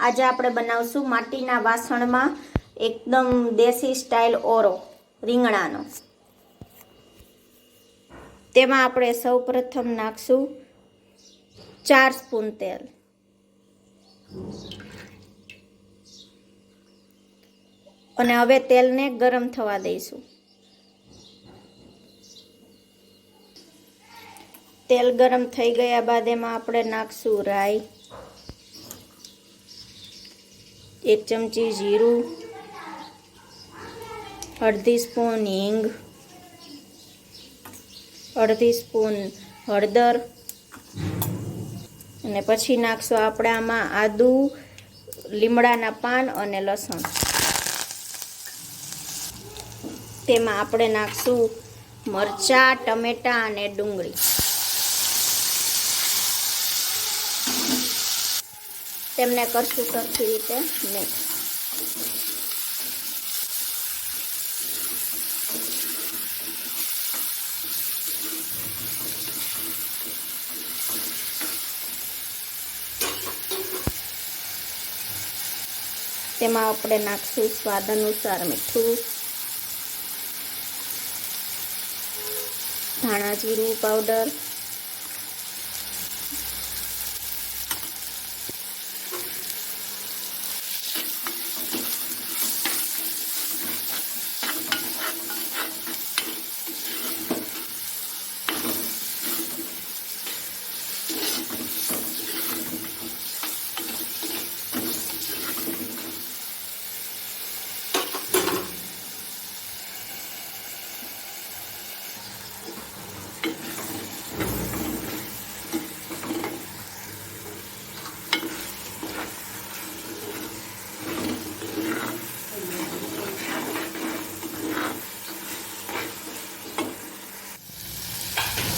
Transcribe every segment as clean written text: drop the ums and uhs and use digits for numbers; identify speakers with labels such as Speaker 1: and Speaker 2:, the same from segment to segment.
Speaker 1: આજે આપણે બનાવશું માટીના વાસણમાં એકદમ દેશી સ્ટાઇલ ઓરો રીંગણાનો. તેમાં આપણે સૌપ્રથમ નાખશું 4 સ્પૂન તેલ. અને હવે તેલને ગરમ થવા દઈશું. તેલ ગરમ થઈ ગયા બાદ એમાં આપણે નાખશું રાઈ, 1 ચમચી જીરું, અડધી સ્પૂન હિંગ, અડધી સ્પૂન હળદર અને પછી નાખશું આપણે આમાં આદુ, લીમડાના પાન અને લસણ. તેમાં આપણે નાખશું મરચાં, ટમેટાં અને ડુંગળી. તેમને કરશું સરખી રીતે મિક્સ. તેમાં આપણે નાખશું સ્વાદ અનુસાર મીઠું, ધાણા જીરું પાવડર,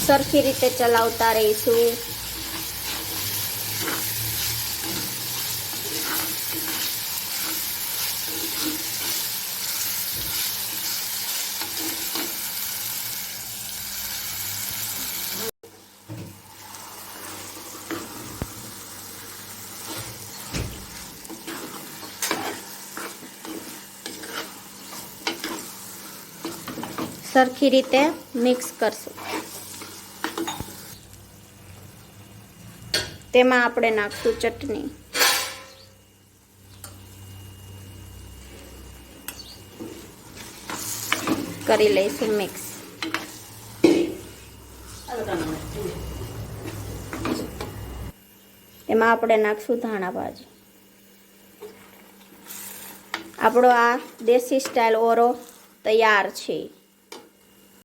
Speaker 1: સરખી રીતે ચલાવતા રહીશું. સરખી રીતે મિક્સ કરશું. તેમાં આપણે નાખશું ચટણી. કરી લઈશું મિક્સ. એમાં આપણે નાખશું ધાણા ભાજી. આપણો આ દેશી સ્ટાઇલ ઓરો તૈયાર છે.